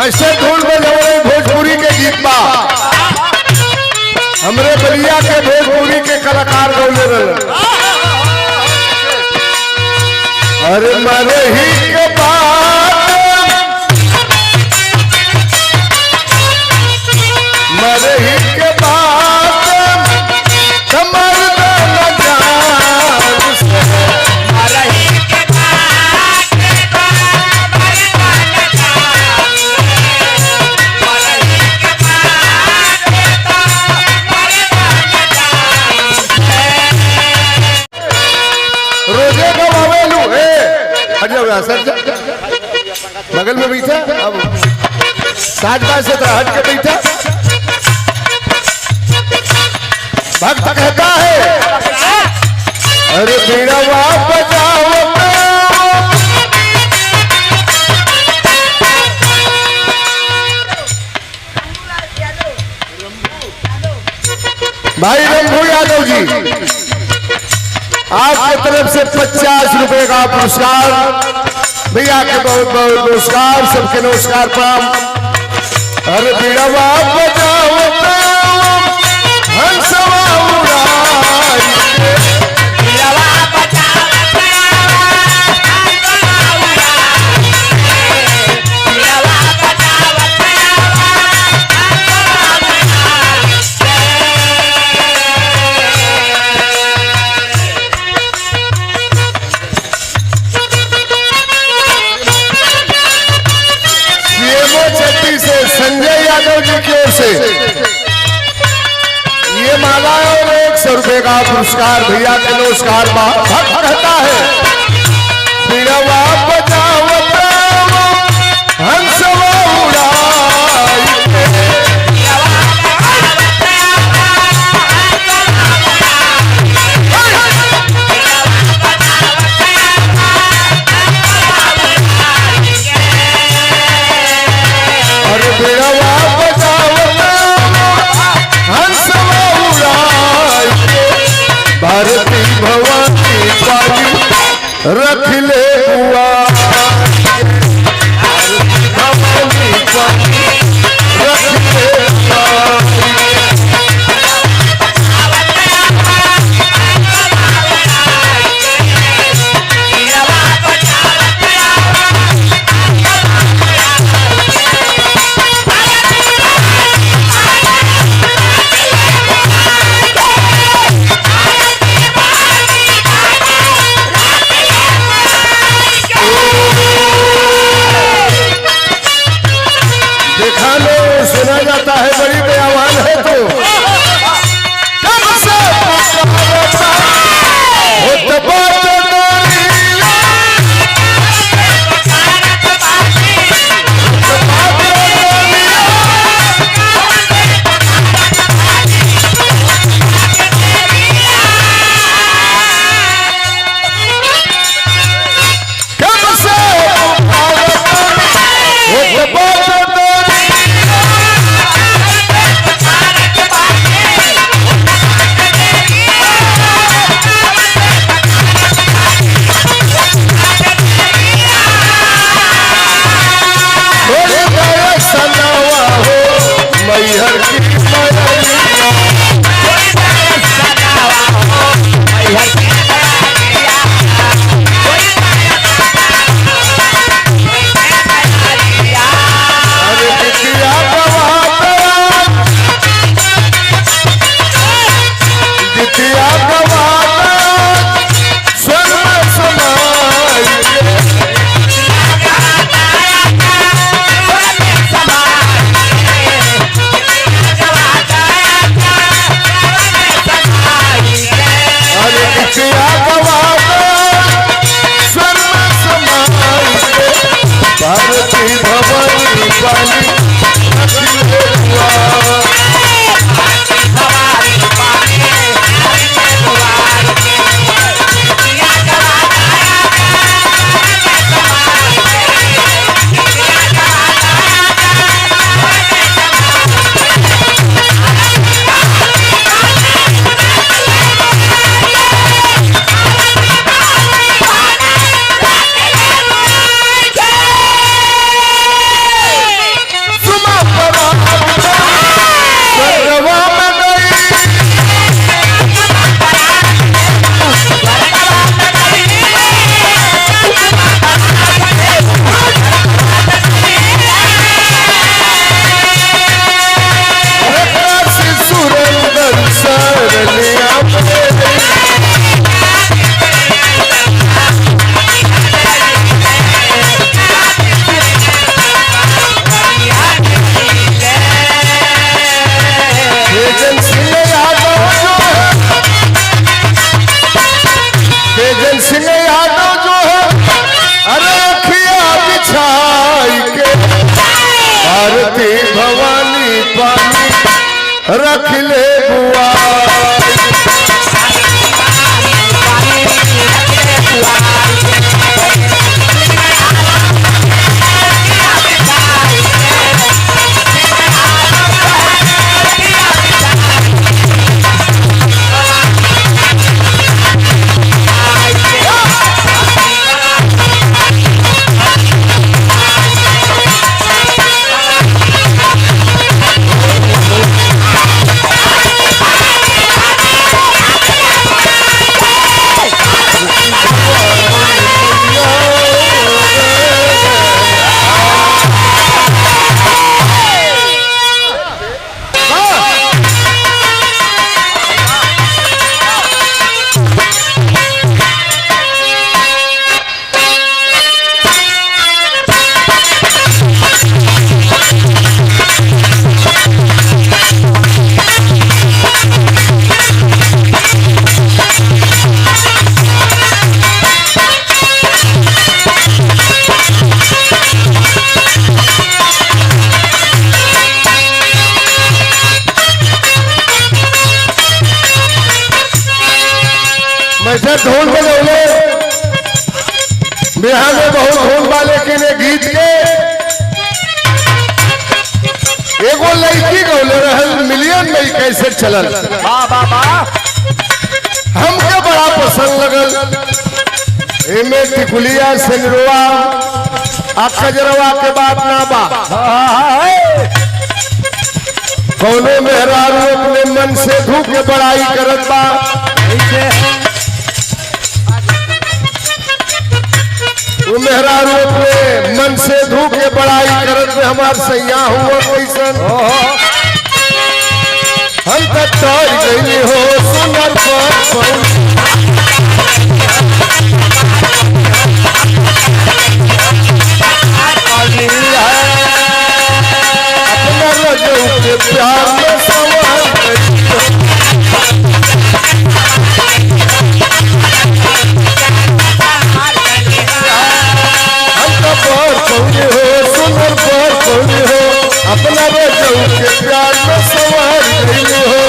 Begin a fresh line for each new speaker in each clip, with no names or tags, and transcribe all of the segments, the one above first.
ऐसे धूल में जब भोजपुरी के गीत बा हमरे बलिया के भोजपुरी के कलाकार गौले रहे। अरे मरे ही के बाद मरे ही के बाद कमर न जान से मरे ही के बगल में बैठा अब साज बाज से हट के बैठा। भक्त कहता है अरे बीड़ा बजाओ भाई रंभू यादव जी आपकी तरफ से 50 रुपए का पुरस्कार। भैया के बहुत बहुत नमस्कार, सबके नमस्कार प्रणाम। अरे बीड़ा बजाओ हंसवा उड़ाई संजय यादव जी की ओर से ये माला और 100 रुपए का पुरस्कार। भैया के नमस्कार। भक्त कहता है बीड़ा बजाओ हंसवा उड़ाई भारती भवानी बाजी रख ले हुआ भवानी बाजी रख ले हुआ। सुना जाता है बड़ी दयावान है तो कब से पानी रखिले दुआर। भवानी पानी रख ले बुआ। वैसे ढोल बजौले बिहार में बहुत ढोल बा, लेकिन एक गीत के एगो लड़की गौले रहल मिलियन में कैसे चलल। हमके बड़ा पसंद लगल। एमे टिकुलिया सिंगरुआ आ कजरवा के बात ना बा। कौनो मेहरारू अपने मन से धू के बड़ाई करत बा। वो मेहरारू अपने मन से धू के बड़ाई करत में हमार सैया हुआ कैसन। हम तक तोड़ गई हो सुनर अपना रजऊ के प्यार में सवार पौने हो सुंदर पर पौने हो अपना रजऊ के प्यार में सवार गई हो।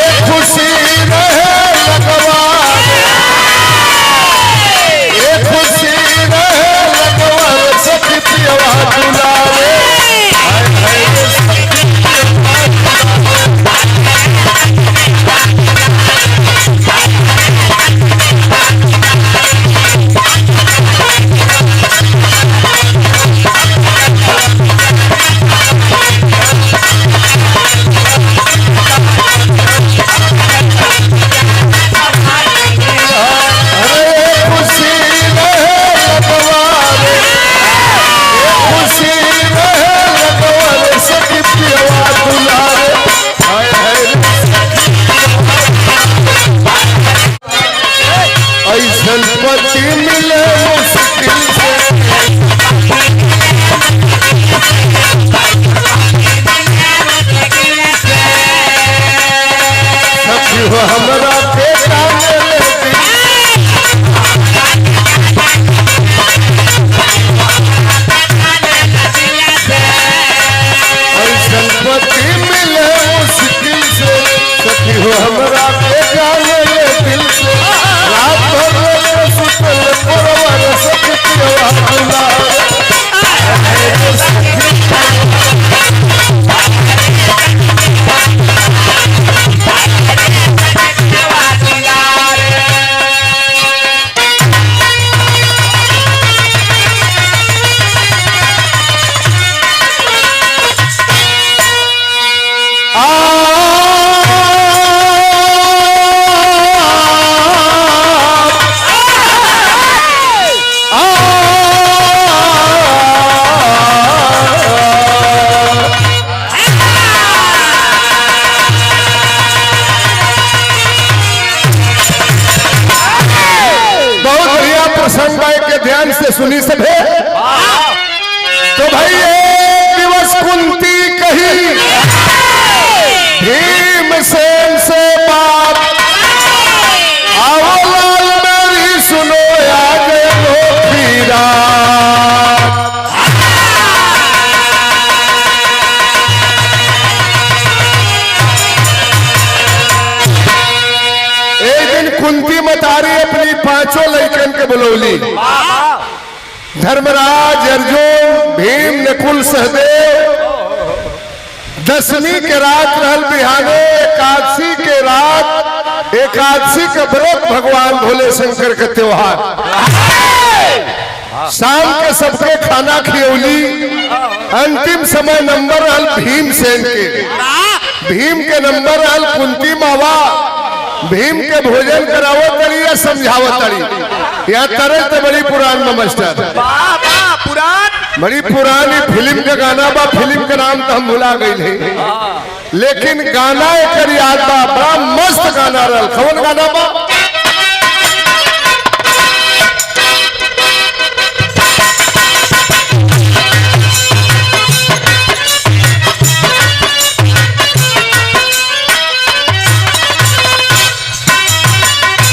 एक खुशी रहे लगवा, एक खुशी रहे लगवा सखी पियवा दुलारे। के बुलौली। धर्मराज, अर्जुन, भीम, नकुल, सहदेव, दशमी के रात रहल बिहाने, एकादशी के रात, एकादशी के व्रत भगवान भोले शंकर के त्योहार। शाम के सबके खाना खियौली। अंतिम समय नंबर रहल भीमसेन के। भीम के नंबर रहल कुंती मावा। भीम के भोजन करावत तरी या समझावत तरी। यहाँ तरह तो बड़ी पुरान में मास्टर, बड़ी पुरानी फिल्म का गाना बा। फिल्म का नाम तो हम भुला गई है, लेकिन गाना एक याद बा। बड़ा मस्त गाना रहल। कौन गाना बा?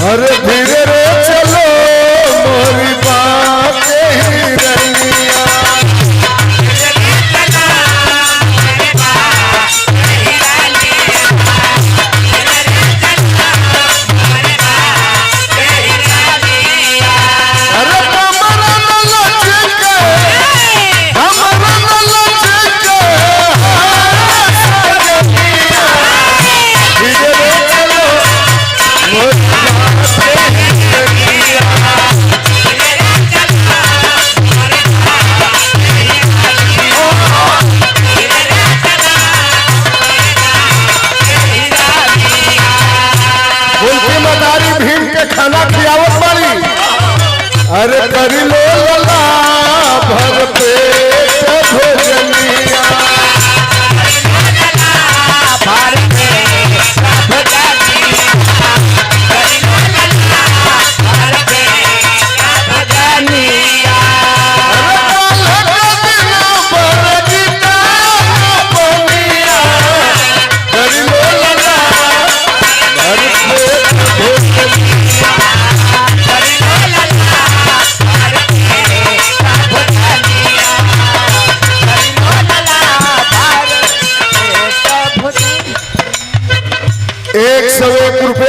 अरे धीरे रे चलो मोरी बात ही रंगिया। अरे कमरा न लचके, कमरा न लचके, धीरे रे चलो मोरी भीम के खाना खियावत बारी। अरे करी लो लला भर पेट भोजनिया। ₹101।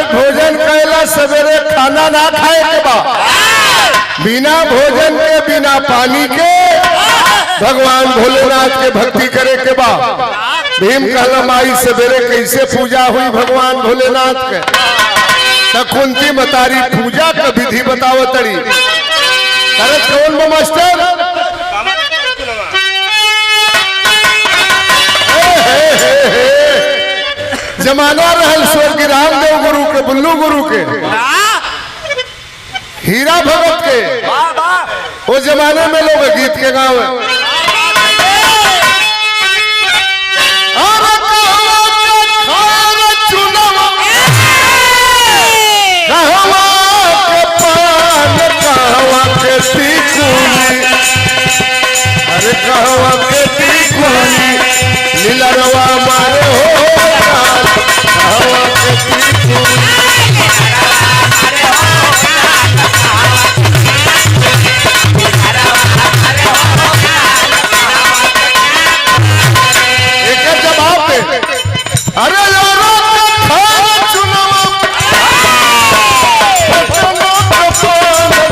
भोजन कैला सवेरे खाना ना खाए के बाद, बिना भोजन के बिना पानी के भगवान भोलेनाथ के भक्ति करे के बाद भीम कहला माई सवेरे कैसे पूजा हुई भगवान भोलेनाथ के। तो कुंती मतारी पूजा का विधि बतावत तड़ी। करत कौन बा मास्टर? जमाना रहल स्वर्गीय रामदेव गुरु के, बुल्लू गुरु के, हीरा भगत के। वो जमाने में लोग गीत के गाँव अरे कहवा के टिकुली लीलरवा मारे हो, कहवा के टिकुली। एक जवाब दे। अरे यारो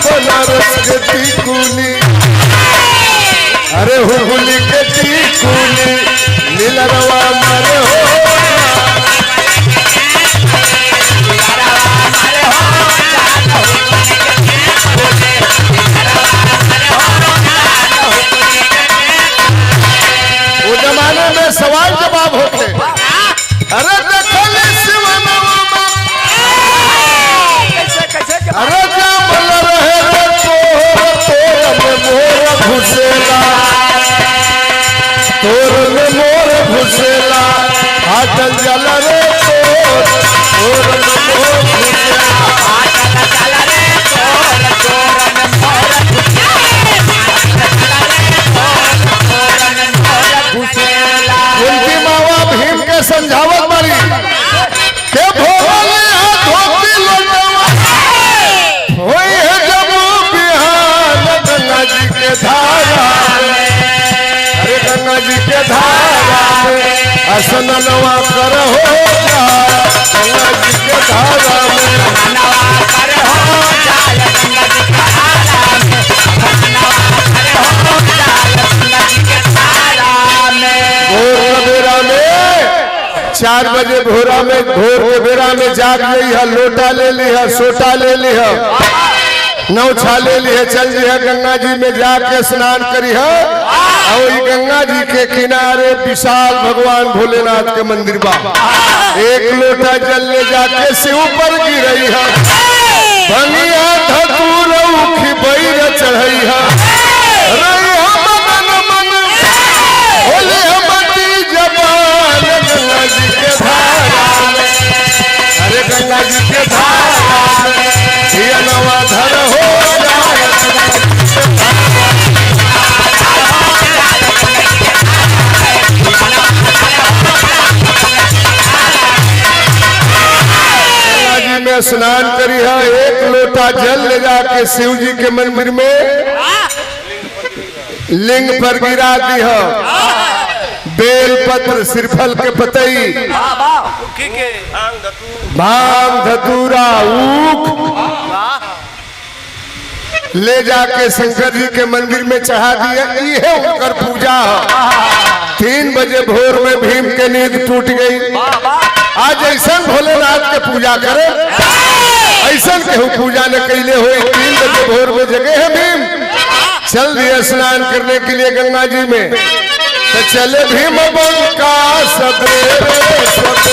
बनारस के टिकुली, अरे हुगुली के टिकुली लीलरवा मारे हो। वो जमाने में सवाल जवाब होते। अरे देखली शिवनवा, अरे जामल रहे रे तोर में मोर घुसेला, तोर में मोर घुसेला, हाथल जल रे तोर में मोर घुसेला, हाथल जल रे तोर में मोर घुसेला। कुंती मावा भीम के समझावत बारी के भोले धोती लोटवा होई है जब बिहार धारा में स्नानवा करहो जाय गंगा जी के धारा में बेरा में 4 बजे भोरा में भोर के बेरा में जाग गई है, लोटा ले ली है, सोटा ले ली है, नौछा ले ली है, चल जी है गंगा जी में जाके स्नान करी है। और गंगा जी के किनारे विशाल भगवान भोलेनाथ के मंदिर बा। एक लोटा जल ले जाके शिव पर गिरई है, बनिया धतूर उखी बैर चढ़ई है, गंगा जी के धारा में, अरे गंगा जी के धारा में ये नवा धर हो जाए। गंगा जी में स्नान करी है, एक लोटा जल ले जाके शिव जी के मंदिर में लिंग पर गिरा दी है, बेल पत्र श्रीफल के पतई भांग धतूरा ऊख ले जाके शंकर जी के मंदिर में चढ़ा दिया। ये उनकर पूजा। 3 बजे भोर में भीम के नींद टूट गई। आज ऐसा भोलेनाथ के पूजा करे, ऐसा केहू पूजा न कैले हो। 3 बजे भोर में जगे है भीम, चल दिया स्नान करने के लिए गंगा जी में। तो चले भीम बंका सवेरे सवेरे,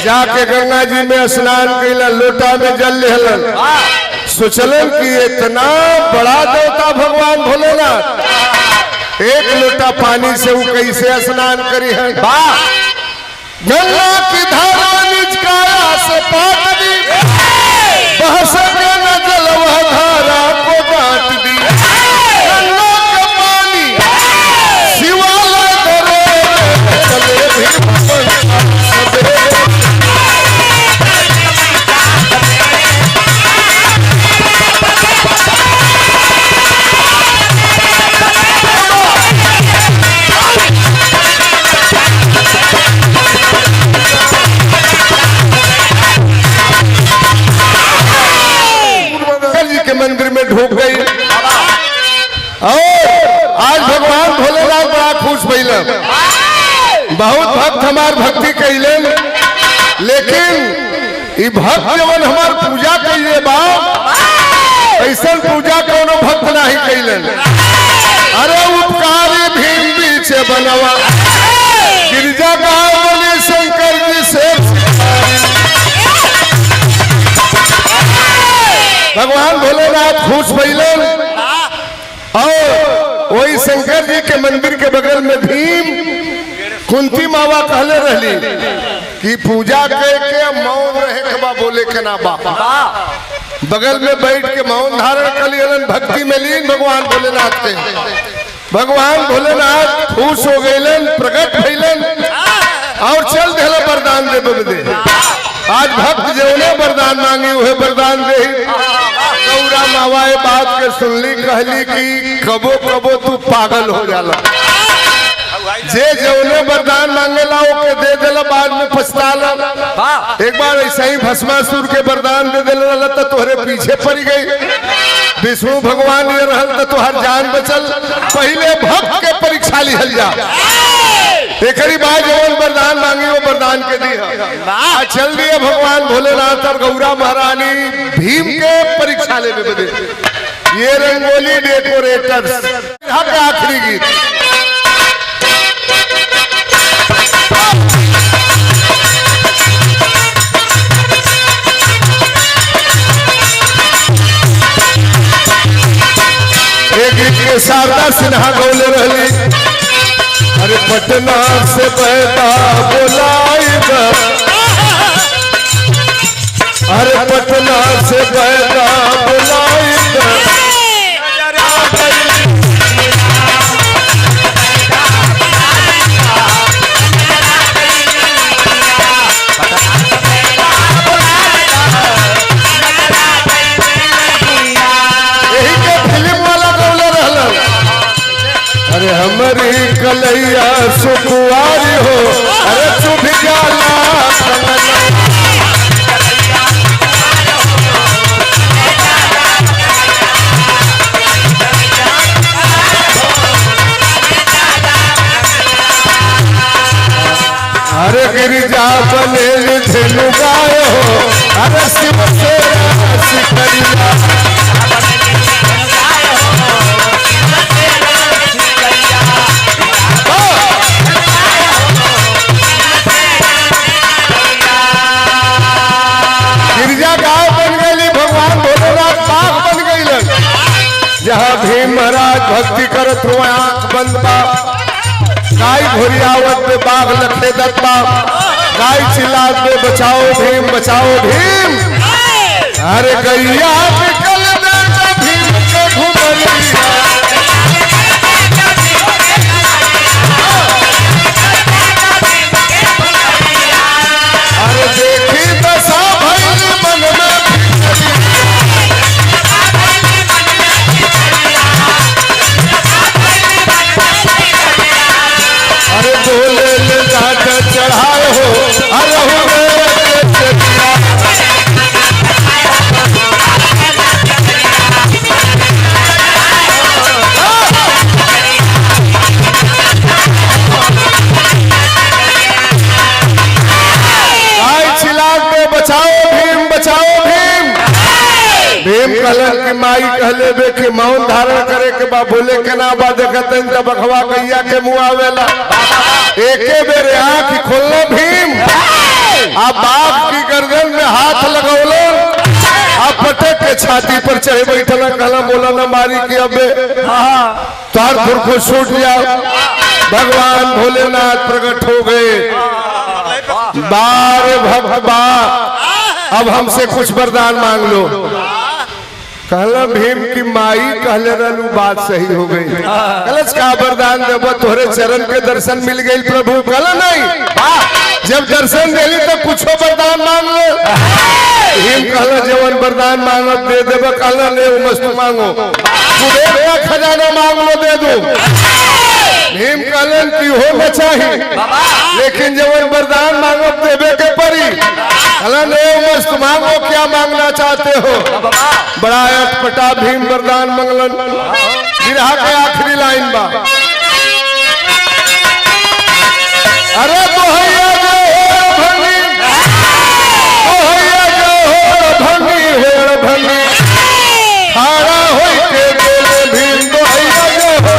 जाके गंगा जी में स्नान कैला, लोटा में जल लेहलन। सोचलन कि इतना बड़ा देवता भगवान भोलेनाथ, एक लोटा पानी से वो कैसे स्नान करी है। गंगा की धारा निज काया से पाट दी, बह सके न जल वह धारा को बांट दी। गंगा का पानी शिवालय करे, चले भीम सवेरे। मंदिर में ढूक गई और आज भगवान भोलेनाथ बड़ा खुश भइल। बहुत भक्त हमार भक्ति कैले, लेकिन ये भक्त जवन हमार पूजा कैले बा, ऐसा पूजा कोनो भक्त नहीं कैले। अरे उपकारी भीम बीचे बनवा, गिरजा गाँव बोले शंकर जी से भगवान भोलेनाथ खुश भइलन। और वही शंकर जी के मंदिर के बगल में भीम कुंती मावा कहले रहली कि पूजा के मौन रहे के बा, बोले के ना बा। बगल में बैठ के मौन धारण कर लियन, भक्ति में लीन भगवान भोलेनाथ के। भगवान भोलेनाथ खुश हो गइलन, प्रकट भइलन और चल देला वरदान दे बदे। आज भक्त जौने वरदान मांगी वह वरदान दे। गौरा मावा बात के सुनली, कहली कि कबो कबो तू पागल हो जाला। जे जौने वरदान मांगेला ओके दे देला, बाद में पछताला। एक बार ऐसा ही भस्मासुर के वरदान दे देला तो तोहरे पीछे पड़ गई। विष्णु भगवान ये रहल तो तोहर जान बचल। पहले भक्त के परीक्षा लिहल जा, एकरी बाद जवन वरदान मांगी वो वरदान के दिया। चल दिए भगवान भोलेनाथ और गौरा महारानी भीम के परीक्षा लेने बदे। ये रंगोली डेकोरेटर्स का आखिरी गीत। गीत के शारदा सिन्हा गौले रहली। अरे पटना से बहता बोलाएगा, अरे पटना से बहता बोलाएगा। अरे हमारी कलैया सुकुआरी हो, अरे चुभ जाला अरे गिरिजा बने धेनु गाय हो, अरे शिव से शिखरिया जहाँ भीम महाराज भक्ति करत हुआ आंख बंद बा, गाय घोरियावत में बाघ लखे दत्ता, गाय चिल्लात में बचाओ भीम बचाओ भीम। अरे गैया निकल दे भीम के घुमरिया, अरे देखी दशा भइल मन में, अरे बोले ले जाकर चढ़ाए हो, अरे हो बचाओ भीम बचाओ भीम। भीम कहलन की माई कहले बे कि मौन धारण करे के बा, बोले के ना बा देखतन त बखवा गैया के मुंह आवेला। एके बेर आंख खोलना भीम, आप बाघ की गर्दन में हाथ लगौलो, आप पटक के छाती पर चढ़े बैठला, कहला बोला ना मारी के अबे तार खुरखो छूट जाओ। भगवान भोलेनाथ प्रकट हो गए, बार भगवा अब हमसे कुछ वरदान मांग लो। कहला भीम की माई कहले रहलू बात सही हो गई, कलच का वरदान देबो, तोहरे चरण के दर्शन मिल गई प्रभु। कहला नहीं, जब दर्शन देली तो कुछो वरदान मांग लो। भीम कहला जवन वरदान मांगत दे देबो। कहला ले मस्त मांगो, कुबेर का खजाना मांग लो दे दो। भीम कहलन की हो न चाहिए, लेकिन जवन वरदान मांगो देवे के परी। कहलन मस्त मांगो, क्या मांगना चाहते हो। बड़ा अटपटा भीम वरदान मंगलन। बिरहा के आखिरी लाइन बा, अरे दोहैया जो हो भंगी, दोहैया जो हो भंगी हेड़ भंगी, खारा होई के बोले भीम दोहैया जो हो।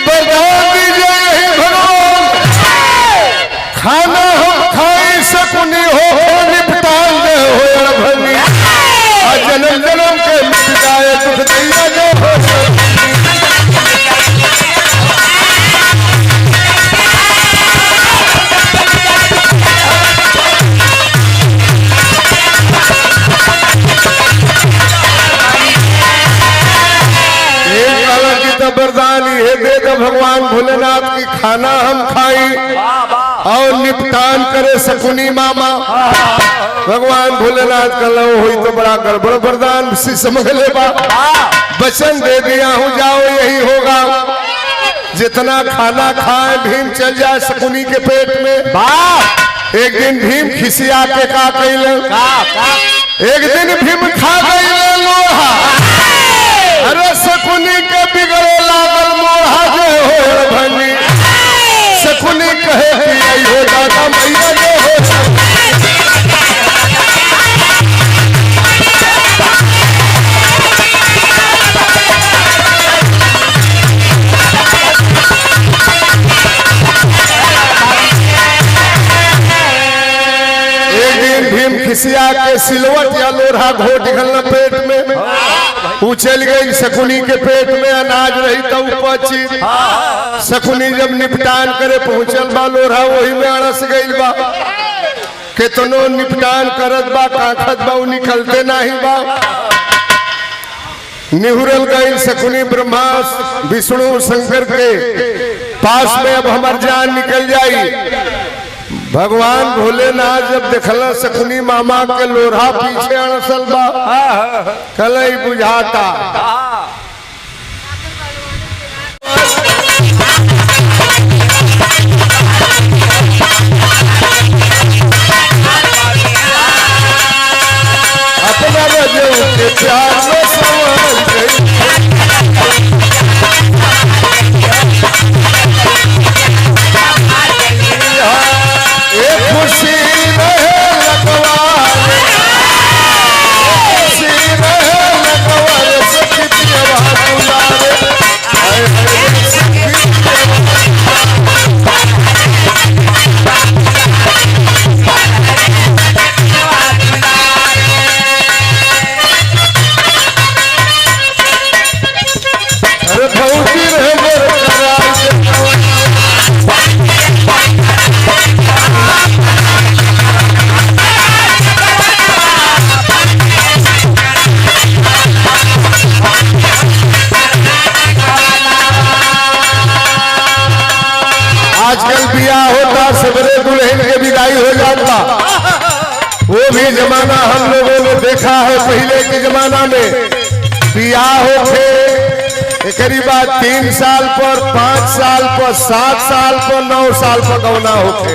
वरदान दीजिए यही भगवान, खाना हम खाई सकुनी हो निपटान दे हो भंगी, जन्म जन्म के मिट जाए दुख दैया जो हो। वरदान ये दे दो भगवान भोलेनाथ की, खाना हम खाई और निपटान करे सकुनी मामा। भगवान भोलेनाथ का लो हुई तो बड़ा गड़बड़ वरदान समझ ले बा। वचन दे दिया हूँ जाओ यही होगा, जितना खाना खाए भीम चल जाए सकुनी के पेट में। एक दिन भीम खिसिया के का कैले, एक दिन भीम खा गई लोहा, अरे सकुनी के बिगड़े लागल मोहा जो हो भंगी। सकुनी कहे कि आई हो दादा मैया जो हो। भीम खिसिया के सिलवट या लोढ़ा घोट घलना पेट में, उछल गई शकुनी के पेट में अनाज रही तो उपची। शकुनी जब निपटान करे पहुंचल बा लोढ़ा वही में अड़स गई बा, केतनो निपटान करत बा काखत बा निकलते नहीं बा। निहुरल गई शकुनी ब्रह्मा विष्णु शंकर के पास में, अब हमार जान निकल जाई। भगवान भोलेनाथ जब देखला शकुनी मामा के लोढ़ा पीछे अड़सल बा, कलई बुझाता अपना बजे के प्यार में सवाल गई। एक खुशी रहे लगवार, खुशी रहे लगवार सखी पियवा दुलारे, हाय हाय सखी अरे भौजी रहे मोर करार से आजकल बियाह होता सवेरे दुल्हन के विदाई हो जाता, वो भी जमाना हम लोगों ने देखा है। पहले के जमाना में बियाह होते करीबा 3 साल पर, 5 साल पर, 7 साल पर, 9 साल पर गौना होते।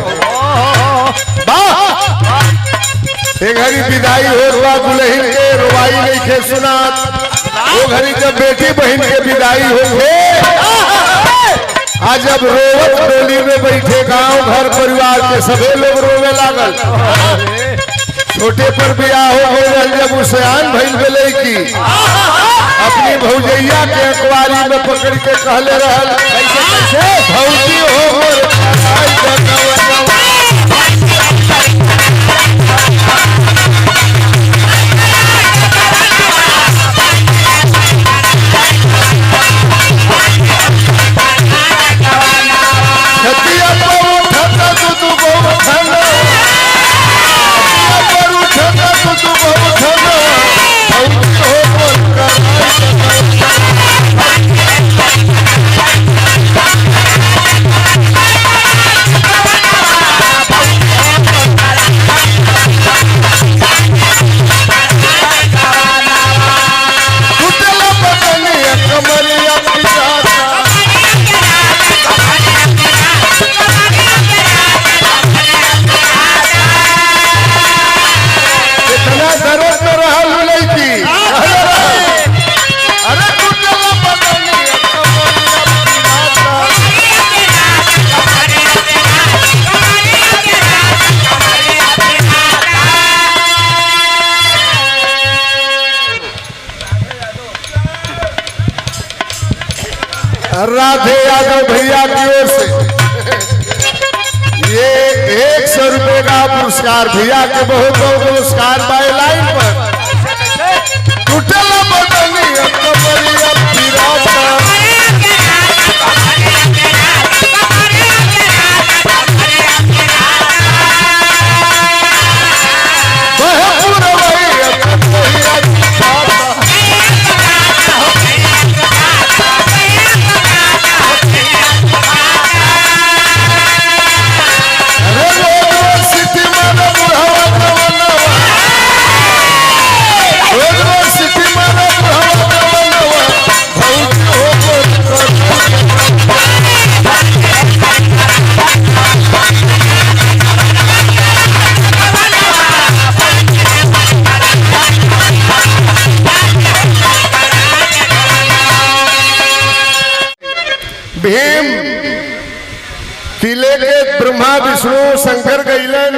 एक घड़ी विदाई हो दुल्हन के रुवाई नहीं खे सुना, वो घड़ी जब बेटी बहन के विदाई होते, आज जब रोवत डोली में बैठे गांव घर परिवार के सभी लोग रोवे लागल। छोटे पर बियाह हो गए जब उसेआन भइल बेले की अपनी भौजैया के अखबारी में पकड़ के कहले रहल, भौजी हो मोर राधे यादव भैया की ओर से ये 100 रुपए का पुरस्कार, भैया के बहुत बहुत पुरस्कार बाय लाइन पर। टूटल बदनिया कमरिया पिराता, भीम तिले के ब्रह्मा विष्णु शंकर गईलन,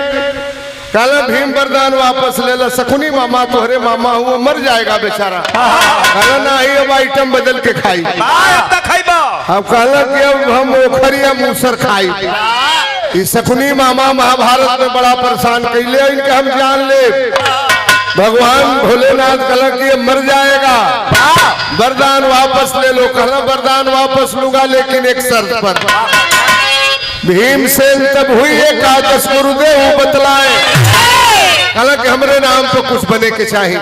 कल भीम वरदान वापस ले ला। शकुनी मामा तोहरे मामा हुआ मर जाएगा बेचारा, कहला नहीं अब आइटम बदल के खाई। अब कहला कि अब हम ओखरिया मूसर खाई। इस शकुनी मामा महाभारत में बड़ा परेशान कैले, इनके हम जान ले। भगवान भोलेनाथ कहा कि ये मर जाएगा, वरदान वापस ले लो। कहना वरदान वापस लूंगा लेकिन एक शर्त पर। भीमसेन तब हुई एकादश गुरुदेव बतलाए, कहा कि हमरे नाम पर कुछ बने के चाहिए।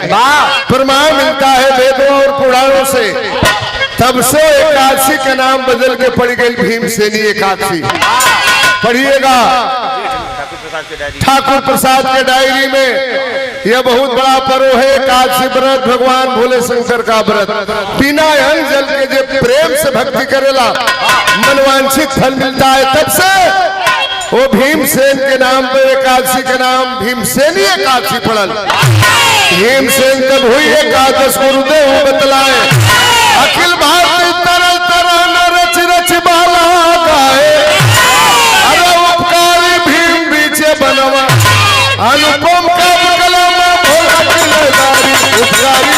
प्रमाण मिलता है वेदों और पुराणों से। तब से एकादशी का नाम बदल के पड़ गई भीमसेनी एकादशी। पढ़िएगा ठाकुर प्रसाद के डायरी में। यह बहुत बड़ा पर्व है एकादशी व्रत, भगवान भोले शंकर का व्रत। बिना अन्न जल के जो प्रेम से भक्ति करेला मनवांछित फल मिलता है। तब से वो भीमसेन के नाम पर एकादशी का नाम भीमसेनी एकादशी पड़ल। भीमसेन तब हुई एकादश गुरुदेव बतलाए, अखिल भारतीय तरह तरह न रच रच बाला गाए। अरे उपकारी भीम बीचे बनवा, अनुपम का कलम भोला की लहदारी, उपकारी